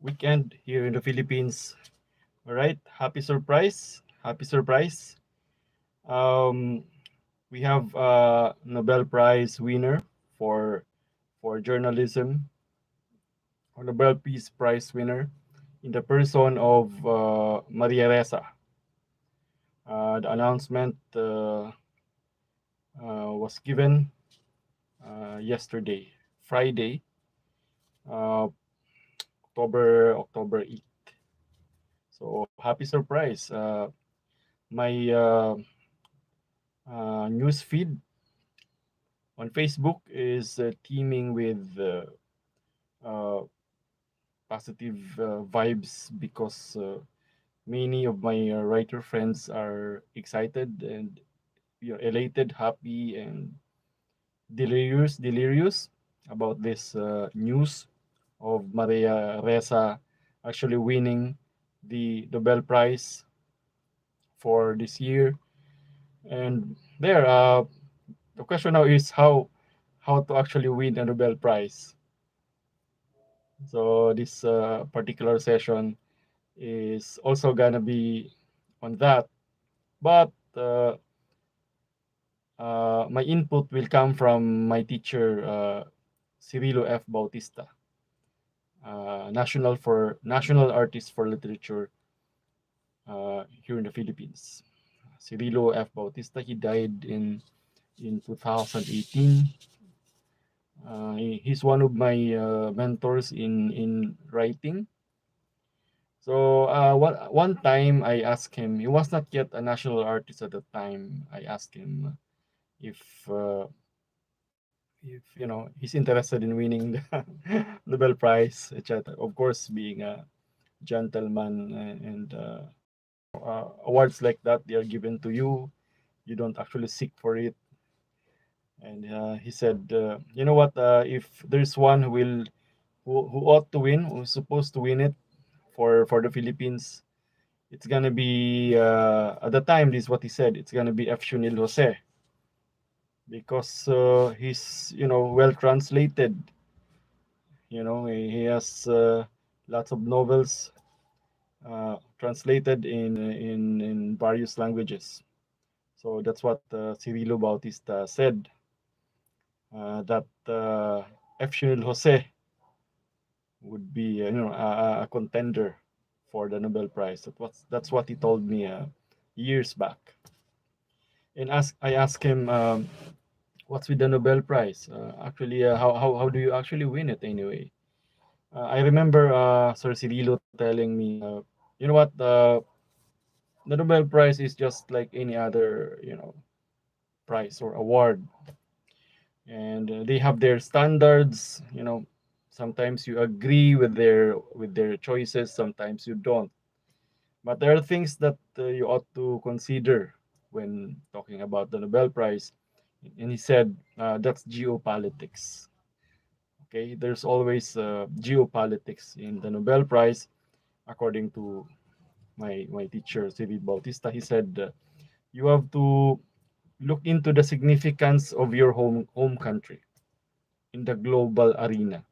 weekend here in the Philippines. All right, happy surprise, happy surprise. Um, we have a Nobel Prize winner for journalism, or Nobel Peace Prize winner, in the person of Maria Ressa. The announcement was given yesterday, Friday, uh, October 8th. So happy surprise! My news feed on Facebook is teeming with uh, positive vibes because many of my writer friends are excited and elated, happy, and delirious about this news of Maria Ressa actually winning the Nobel Prize for this year. And the question now is how to actually win a Nobel Prize. So this particular session is also gonna be on that, but my input will come from my teacher Cirilo F. Bautista, national artist for literature here in the Philippines. Cirilo F. Bautista, he died in 2018. He's one of my mentors in writing. So one time I asked him, he was not yet a national artist at the time. I asked him if uh, he's interested in winning the Nobel Prize, etc. Of course, being a gentleman, and awards like that, they are given to you. You don't actually seek for it. And he said, you know what? If there's one who ought to win, who's supposed to win it for the Philippines, it's gonna be at the time. This is what he said. It's gonna be F. Shunil Jose because he's well translated. He has lots of novels translated in various languages. So that's what Cirilo Bautista said, that F. Shunil Jose would be a contender for the Nobel Prize. That's what he told me years back. And I asked him, what's with the Nobel Prize? Actually, how do you actually win it anyway? I remember Sir Cirilo telling me, you know what, the Nobel Prize is just like any other, prize or award, and they have their standards. Sometimes you agree with their choices, sometimes you don't. But there are things that you ought to consider when talking about the Nobel Prize. And he said that's geopolitics. Okay, there's always geopolitics in the Nobel Prize, according to my teacher Cyril Bautista. He said you have to look into the significance of your home country in the global arena.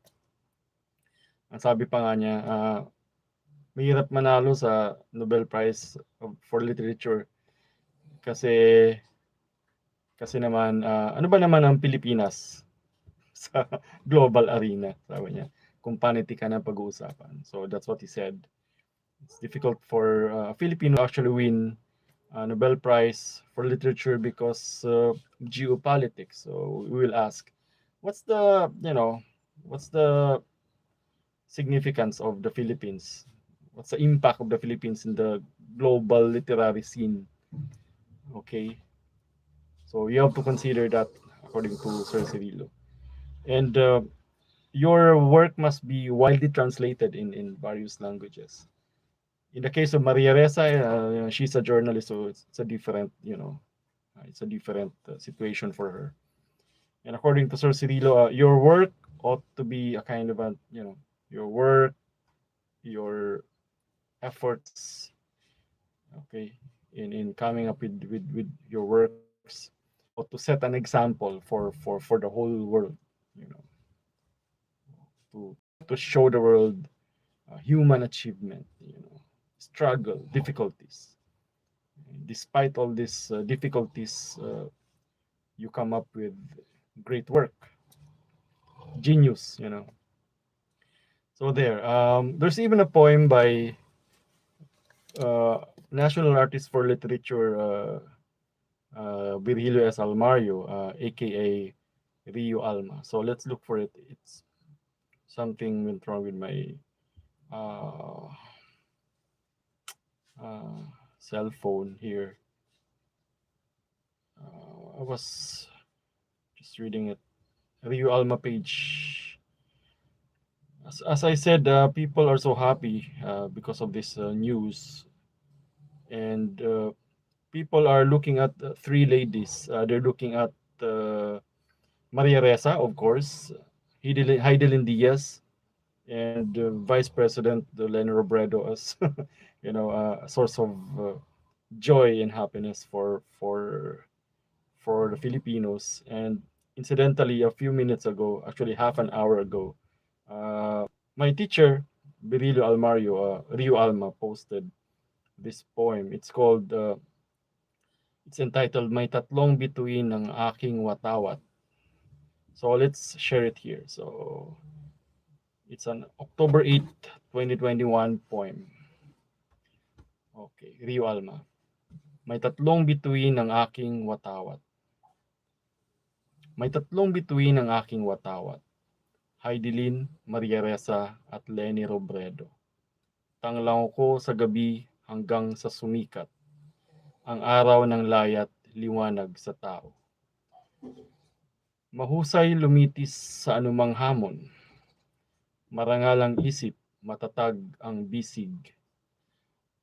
Ang sabi pa nga niya, mahirap manalo sa Nobel Prize for Literature kasi naman ano ba naman ang Pilipinas sa global arena, sabi niya. Kung panity ka na pag-uusapan. So that's what he said. It's difficult for a Filipino actually win a Nobel Prize for Literature because geopolitics. So we will ask, what's the, what's the significance of the Philippines? What's the impact of the Philippines in the global literary scene? Okay. So you have to consider that according to Sir Cirilo. And your work must be widely translated in various languages. In the case of Maria Ressa, she's a journalist, so it's a different, it's a different situation for her. And according to Sir Cirilo, your work ought to be a kind of a, your work, your efforts, okay, in coming up with your works, ought to set an example for the whole world, you know, to show the world human achievement, struggle, difficulties. Despite all these difficulties, you come up with great work, genius. So there. There's even a poem by uh, national artist for literature, Virgilio S. Almario, aka Rio Alma. So let's look for it. It's something went wrong with my uh, uh, cell phone here. I was just reading it. Rio Alma page. As I said, people are so happy because of this news, and people are looking at three ladies. They're looking at Maria Ressa, of course, Heidelin Diaz, and Vice President Leni Robredo as a source of joy and happiness for the Filipinos. And incidentally, a few minutes ago, actually half an hour ago, my teacher, Berilio Almario, Rio Alma, posted this poem. It's entitled May Tatlong Bituin ng Aking Watawat. So let's share it here. So it's an October 8, 2021 poem. Okay, Rio Alma. May tatlong bituin ng aking watawat. May tatlong bituin ng aking watawat. Heidelin, Maria Ressa at Leni Robredo. Tanglaw ko sa gabi hanggang sa sumikat. Ang araw ng layat, liwanag sa tao. Mahusay lumitis sa anumang hamon. Marangal ang isip, matatag ang bisig.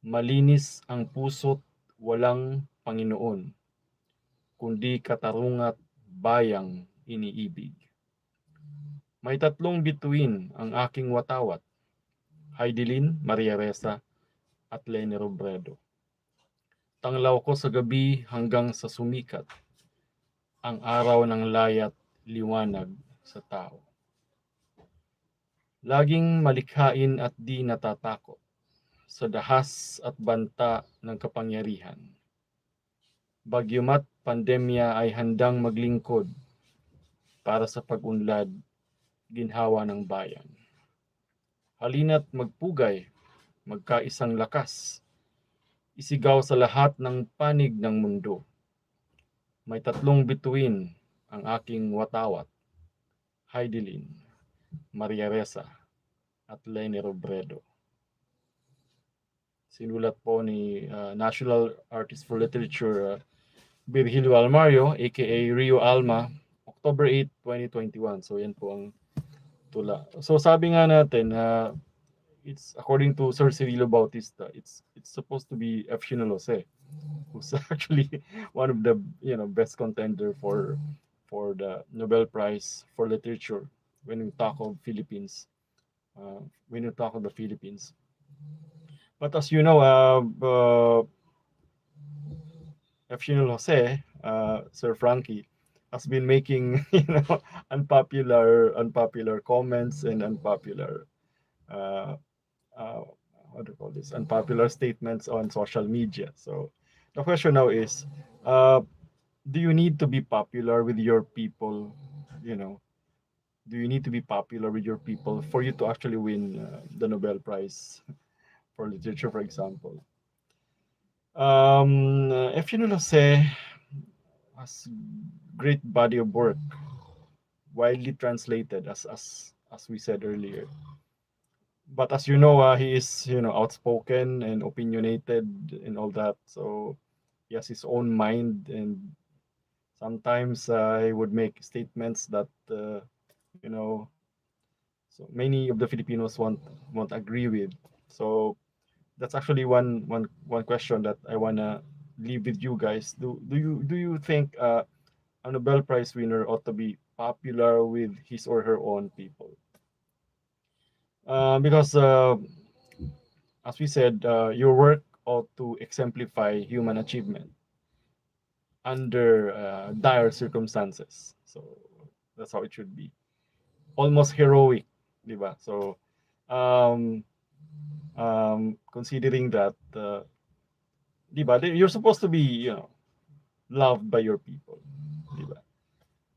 Malinis ang puso't walang Panginoon, kundi katarungat bayang iniibig. May tatlong bituin ang aking watawat, Heidelin, Maria Ressa at Leni Robredo. Tanglaw ko sa gabi hanggang sa sumikat, ang araw ng layat, liwanag sa tao. Laging malikhain at di natatakot sa dahas at banta ng kapangyarihan. Bagyumat pandemya ay handang maglingkod para sa pag-unlad, ginhawa ng bayan. Halina't magpugay, magkaisang lakas, isigaw sa lahat ng panig ng mundo. May tatlong bituin ang aking watawat, Heidelin, Maria Ressa at Leni Robredo. Sinulat po ni National Artist for Literature Virgilio Almario, aka Rio Alma, October 8, 2021. So yan po ang tula. So sabi nga natin, it's according to Sir Cirilo Bautista, it's supposed to be Effinio Jose, who's actually one of the best contender for the Nobel Prize for Literature when we talk of Philippines. When you talk of the Philippines. But as you know, Effinio Jose, Sir Frankie, has been making unpopular comments and unpopular what do you call this, unpopular statements on social media. So the question now is, do you need to be popular with your people? Do you need to be popular with your people for you to actually win the Nobel Prize for Literature, for example? Effinio Jose has great body of work, widely translated, as we said earlier. But as you know, he is outspoken and opinionated and all that. So he has his own mind, and sometimes he would make statements that so many of the Filipinos won't agree with. So that's actually one question that I wanna leave with you guys. Do you think a Nobel Prize winner ought to be popular with his or her own people? Because as we said, your work ought to exemplify human achievement under dire circumstances. So that's how it should be. Almost heroic, diba? So Considering that, di ba, you're supposed to be, loved by your people, di ba?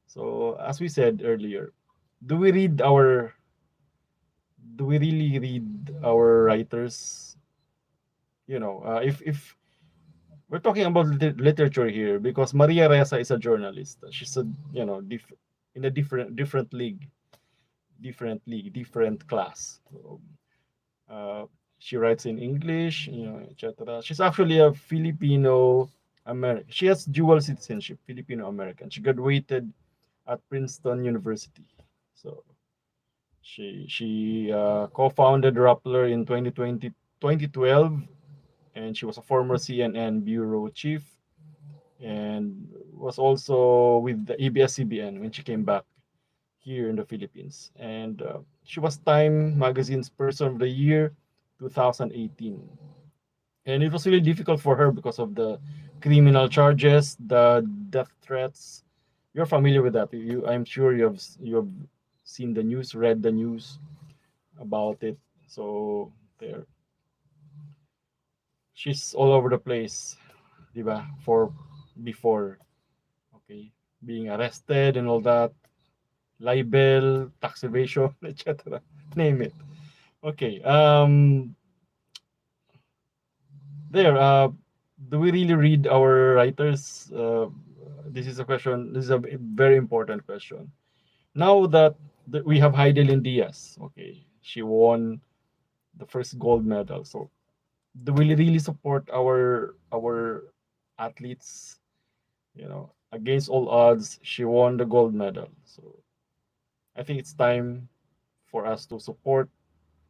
So, as we said earlier, do we read our, do we really read our writers? If we're talking about literature here, because Maria Ressa is a journalist. She's a, in a different class. So, uh, she writes in English, etc. She's actually a Filipino American. She has dual citizenship, Filipino American. She graduated at Princeton University. So she co-founded Rappler in 2012, and she was a former CNN bureau chief, and was also with the ABS-CBN when she came back here in the Philippines. And she was Time Magazine's Person of the Year 2018. And it was really difficult for her because of the criminal charges, the death threats. You're familiar with that. I'm sure you have seen the news, read the news about it. So there, she's all over the place, diba? For before, okay, being arrested and all that, libel, tax evasion, etc. Name it. Okay. There. Do we really read our writers? This is a question. This is a very important question. Now that we have Heidelin Diaz, okay, she won the first gold medal. So, do we really support our athletes? Against all odds, she won the gold medal. So, I think it's time for us to support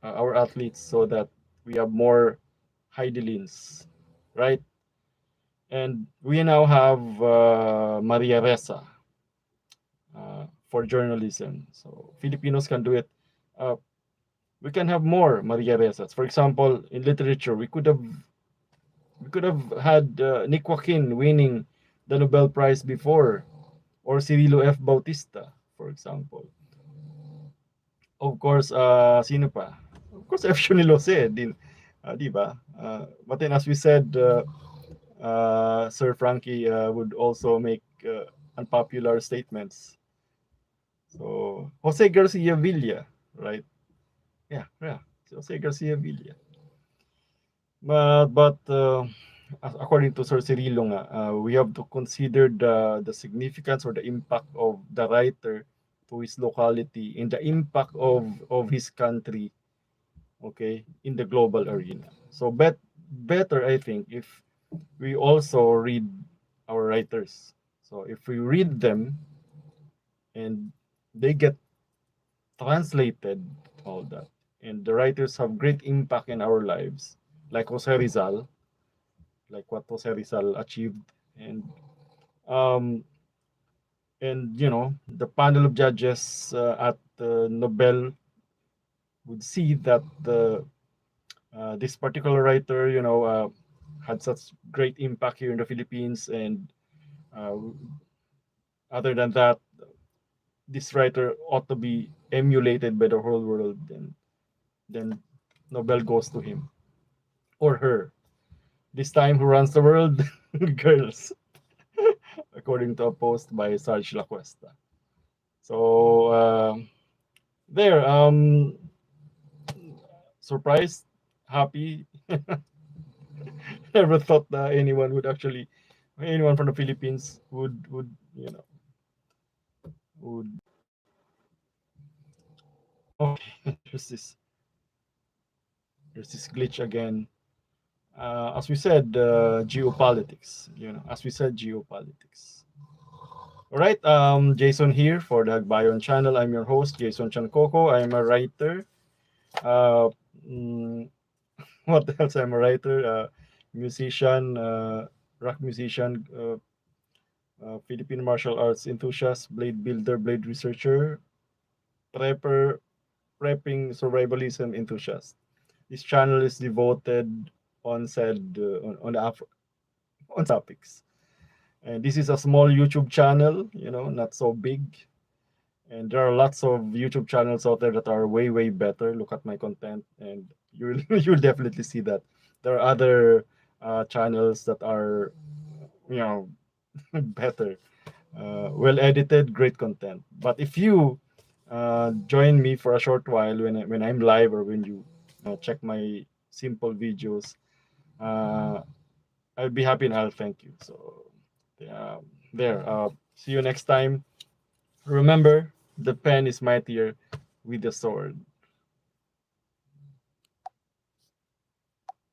our athletes so that we have more Heidelins, right? And we now have Maria Ressa for journalism. So Filipinos can do it. Uh, we can have more Maria Ressas. For example, in literature, we could have had Nick Joaquin winning the Nobel Prize before, or Cirilo F. Bautista, for example. Of course, sino pa? Of course, F. Jose din, di ba? But then, as we said, Sir Frankie would also make unpopular statements. So Jose Garcia Villa, right? Yeah, Jose Garcia Villa. But according to Sir Cirilo nga, we have to consider the significance or the impact of the writer to his locality and the impact of his country, okay, in the global arena. So better, I think, if we also read our writers. So if we read them and they get translated, all that, and the writers have great impact in our lives, like Jose Rizal, like what Jose Rizal achieved, and um, the panel of judges at Nobel would see that this particular writer, had such great impact here in the Philippines, and uh, other than that, this writer ought to be emulated by the whole world. Then Nobel goes to him or her. This time, who runs the world? Girls, according to a post by Sarge Lacuesta. So there, surprised, happy. Never thought that anyone from the Philippines would. Okay, there's this glitch again. As we said, geopolitics. As we said, geopolitics. All right, Jason here for the Hagbayon channel. I'm your host, Jason Chancoco. I'm a writer. Uh, mm, what else? I'm a writer, musician, rock musician, Philippine martial arts enthusiast, blade builder, blade researcher, prepper, prepping survivalism enthusiast. This channel is devoted on said on topics. And this is a small YouTube channel, not so big. And there are lots of YouTube channels out there that are way, way better. Look at my content, and You'll you'll definitely see that. There are other channels that are, you know, better, well edited, great content. But if you join me for a short while when I'm live, or when you check my simple videos, uh, I'll be happy and I'll thank you. So yeah, there. See you next time. Remember, the pen is mightier with the sword.